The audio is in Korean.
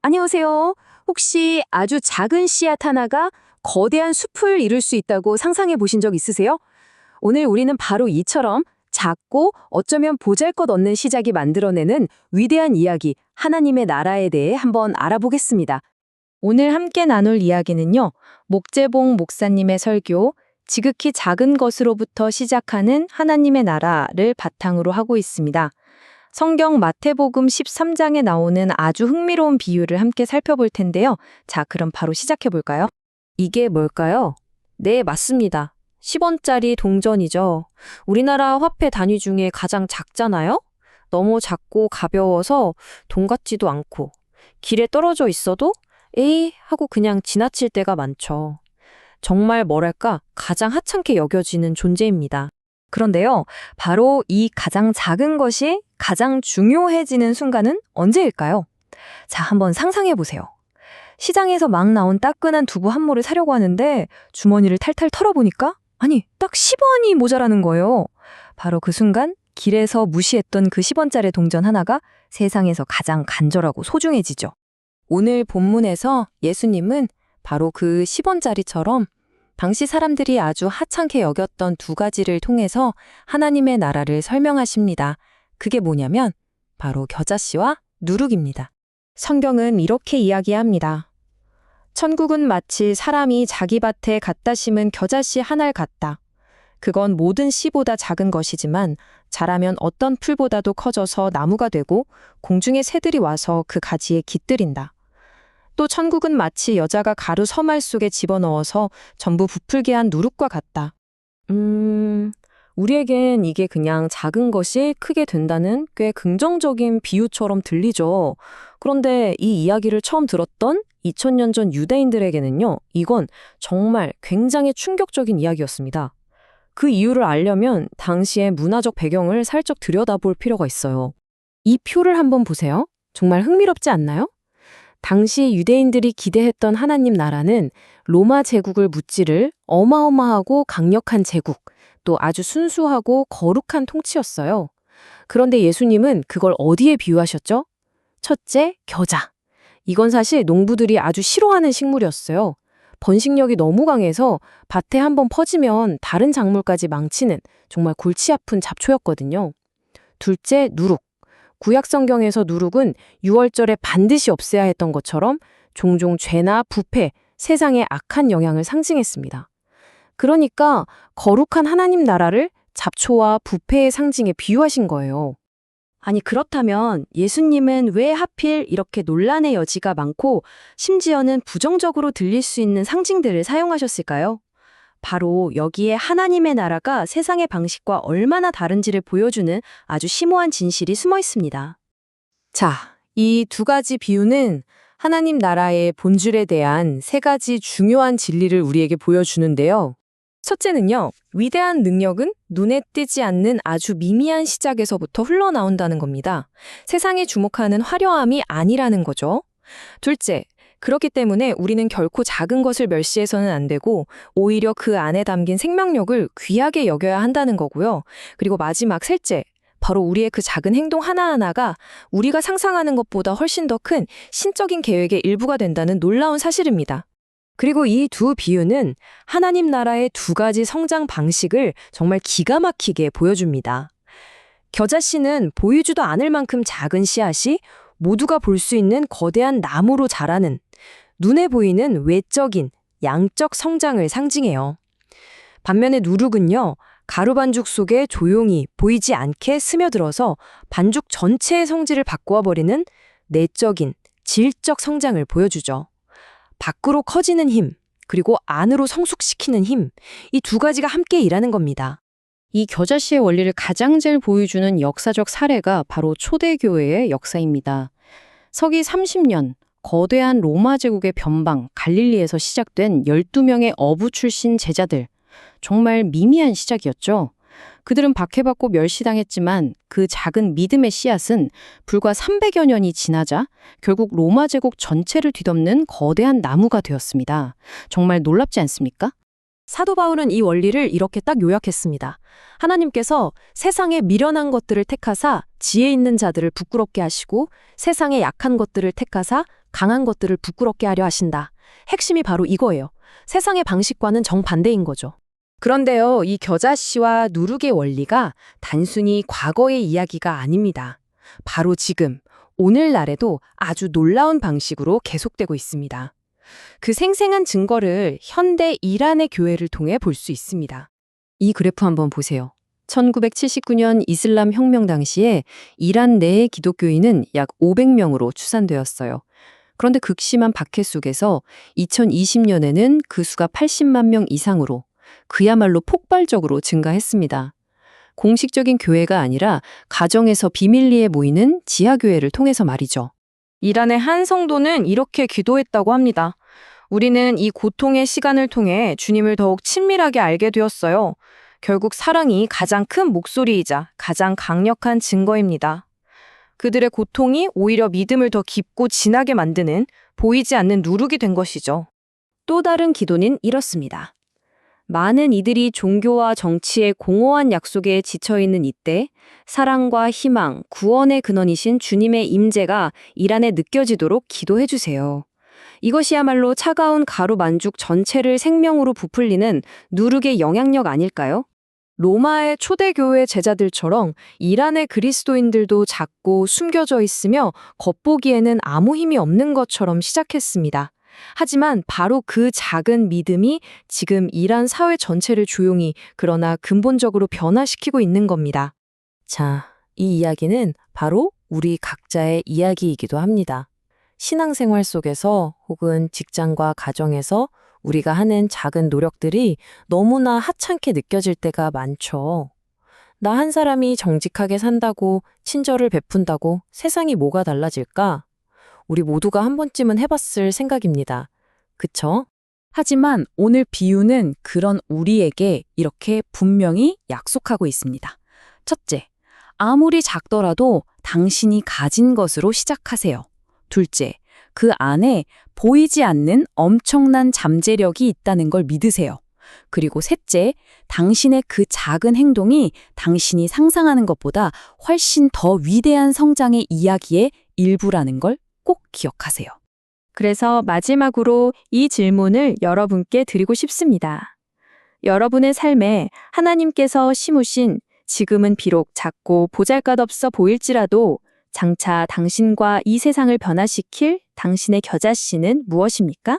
안녕하세요. 혹시 아주 작은 씨앗 하나가 거대한 숲을 이룰 수 있다고 상상해 보신 적 있으세요? 오늘 우리는 바로 이처럼 작고 어쩌면 보잘것없는 시작이 만들어내는 위대한 이야기, 하나님의 나라에 대해 한번 알아보겠습니다. 오늘 함께 나눌 이야기는요, 목재봉 목사님의 설교, 지극히 작은 것으로부터 시작하는 하나님의 나라를 바탕으로 하고 있습니다. 성경 마태복음 13장에 나오는 아주 흥미로운 비유를 함께 살펴볼 텐데요. 자, 그럼 바로 시작해 볼까요? 이게 뭘까요? 네, 맞습니다. 10원짜리 동전이죠. 우리나라 화폐 단위 중에 가장 작잖아요? 너무 작고 가벼워서 돈 같지도 않고 길에 떨어져 있어도 에이 하고 그냥 지나칠 때가 많죠. 정말 뭐랄까 가장 하찮게 여겨지는 존재입니다. 그런데요, 바로 이 가장 작은 것이 가장 중요해지는 순간은 언제일까요? 자, 한번 상상해 보세요. 시장에서 막 나온 따끈한 두부 한 모를 사려고 하는데 주머니를 탈탈 털어보니까 아니, 딱 10원이 모자라는 거예요. 바로 그 순간 길에서 무시했던 그 10원짜리 동전 하나가 세상에서 가장 간절하고 소중해지죠. 오늘 본문에서 예수님은 바로 그 10원짜리처럼 당시 사람들이 아주 하찮게 여겼던 두 가지를 통해서 하나님의 나라를 설명하십니다. 그게 뭐냐면 바로 겨자씨와 누룩입니다. 성경은 이렇게 이야기합니다. 천국은 마치 사람이 자기 밭에 갖다 심은 겨자씨 한 알 같다. 그건 모든 씨보다 작은 것이지만 자라면 어떤 풀보다도 커져서 나무가 되고 공중의 새들이 와서 그 가지에 깃들인다. 또 천국은 마치 여자가 가루 서말 속에 집어넣어서 전부 부풀게 한 누룩과 같다. 우리에겐 이게 그냥 작은 것이 크게 된다는 꽤 긍정적인 비유처럼 들리죠. 그런데 이 이야기를 처음 들었던 2000년 전 유대인들에게는요, 이건 정말 굉장히 충격적인 이야기였습니다. 그 이유를 알려면 당시의 문화적 배경을 살짝 들여다볼 필요가 있어요. 이 표를 한번 보세요. 정말 흥미롭지 않나요? 당시 유대인들이 기대했던 하나님 나라는 로마 제국을 무찌를 어마어마하고 강력한 제국, 또 아주 순수하고 거룩한 통치였어요. 그런데 예수님은 그걸 어디에 비유하셨죠? 첫째, 겨자. 이건 사실 농부들이 아주 싫어하는 식물이었어요. 번식력이 너무 강해서 밭에 한번 퍼지면 다른 작물까지 망치는 정말 골치 아픈 잡초였거든요. 둘째, 누룩. 구약 성경에서 누룩은 유월절에 반드시 없애야 했던 것처럼 종종 죄나 부패, 세상의 악한 영향을 상징했습니다. 그러니까 거룩한 하나님 나라를 잡초와 부패의 상징에 비유하신 거예요. 아니 그렇다면 예수님은 왜 하필 이렇게 논란의 여지가 많고 심지어는 부정적으로 들릴 수 있는 상징들을 사용하셨을까요? 바로 여기에 하나님의 나라가 세상의 방식과 얼마나 다른지를 보여주는 아주 심오한 진실이 숨어 있습니다. 자, 이 두 가지 비유는 하나님 나라의 본질에 대한 세 가지 중요한 진리를 우리에게 보여주는데요. 첫째는요, 위대한 능력은 눈에 띄지 않는 아주 미미한 시작에서부터 흘러나온다는 겁니다. 세상이 주목하는 화려함이 아니라는 거죠. 둘째, 그렇기 때문에 우리는 결코 작은 것을 멸시해서는 안 되고 오히려 그 안에 담긴 생명력을 귀하게 여겨야 한다는 거고요. 그리고 마지막 셋째, 바로 우리의 그 작은 행동 하나하나가 우리가 상상하는 것보다 훨씬 더 큰 신적인 계획의 일부가 된다는 놀라운 사실입니다. 그리고 이 두 비유는 하나님 나라의 두 가지 성장 방식을 정말 기가 막히게 보여줍니다. 겨자씨는 보이지도 않을 만큼 작은 씨앗이 모두가 볼 수 있는 거대한 나무로 자라는 눈에 보이는 외적인 양적 성장을 상징해요. 반면에 누룩은요, 가루 반죽 속에 조용히 보이지 않게 스며들어서 반죽 전체의 성질을 바꾸어 버리는 내적인 질적 성장을 보여주죠. 밖으로 커지는 힘, 그리고 안으로 성숙시키는 힘, 이 두 가지가 함께 일하는 겁니다. 이 겨자씨의 원리를 가장 잘 보여주는 역사적 사례가 바로 초대교회의 역사입니다. 서기 30년, 거대한 로마 제국의 변방 갈릴리에서 시작된 12명의 어부 출신 제자들. 정말 미미한 시작이었죠. 그들은 박해받고 멸시당했지만 그 작은 믿음의 씨앗은 불과 300여 년이 지나자 결국 로마 제국 전체를 뒤덮는 거대한 나무가 되었습니다. 정말 놀랍지 않습니까? 사도 바울은 이 원리를 이렇게 딱 요약했습니다. 하나님께서 세상의 미련한 것들을 택하사 지혜 있는 자들을 부끄럽게 하시고 세상의 약한 것들을 택하사 강한 것들을 부끄럽게 하려 하신다. 핵심이 바로 이거예요. 세상의 방식과는 정반대인 거죠. 그런데요, 이 겨자씨와 누룩의 원리가 단순히 과거의 이야기가 아닙니다. 바로 지금, 오늘날에도 아주 놀라운 방식으로 계속되고 있습니다. 그 생생한 증거를 현대 이란의 교회를 통해 볼 수 있습니다. 이 그래프 한번 보세요. 1979년 이슬람 혁명 당시에 이란 내의 기독교인은 약 500명으로 추산되었어요. 그런데 극심한 박해 속에서 2020년에는 그 수가 80만 명 이상으로 그야말로 폭발적으로 증가했습니다. 공식적인 교회가 아니라 가정에서 비밀리에 모이는 지하교회를 통해서 말이죠. 이란의 한 성도는 이렇게 기도했다고 합니다. 우리는 이 고통의 시간을 통해 주님을 더욱 친밀하게 알게 되었어요. 결국 사랑이 가장 큰 목소리이자 가장 강력한 증거입니다. 그들의 고통이 오히려 믿음을 더 깊고 진하게 만드는 보이지 않는 누룩이 된 것이죠. 또 다른 기도는 이렇습니다. 많은 이들이 종교와 정치의 공허한 약속에 지쳐있는 이때 사랑과 희망, 구원의 근원이신 주님의 임재가 이란에 느껴지도록 기도해 주세요. 이것이야말로 차가운 가루 만죽 전체를 생명으로 부풀리는 누룩의 영향력 아닐까요? 로마의 초대교회 제자들처럼 이란의 그리스도인들도 작고 숨겨져 있으며 겉보기에는 아무 힘이 없는 것처럼 시작했습니다. 하지만 바로 그 작은 믿음이 지금 이란 사회 전체를 조용히 그러나 근본적으로 변화시키고 있는 겁니다. 자, 이 이야기는 바로 우리 각자의 이야기이기도 합니다. 신앙생활 속에서 혹은 직장과 가정에서 우리가 하는 작은 노력들이 너무나 하찮게 느껴질 때가 많죠. 나 한 사람이 정직하게 산다고, 친절을 베푼다고 세상이 뭐가 달라질까? 우리 모두가 한 번쯤은 해봤을 생각입니다. 그쵸? 하지만 오늘 비유는 그런 우리에게 이렇게 분명히 약속하고 있습니다. 첫째, 아무리 작더라도 당신이 가진 것으로 시작하세요. 둘째, 그 안에 보이지 않는 엄청난 잠재력이 있다는 걸 믿으세요. 그리고 셋째, 당신의 그 작은 행동이 당신이 상상하는 것보다 훨씬 더 위대한 성장의 이야기의 일부라는 걸 꼭 기억하세요. 그래서 마지막으로 이 질문을 여러분께 드리고 싶습니다. 여러분의 삶에 하나님께서 심으신 지금은 비록 작고 보잘것없어 보일지라도 장차 당신과 이 세상을 변화시킬 당신의 겨자씨는 무엇입니까?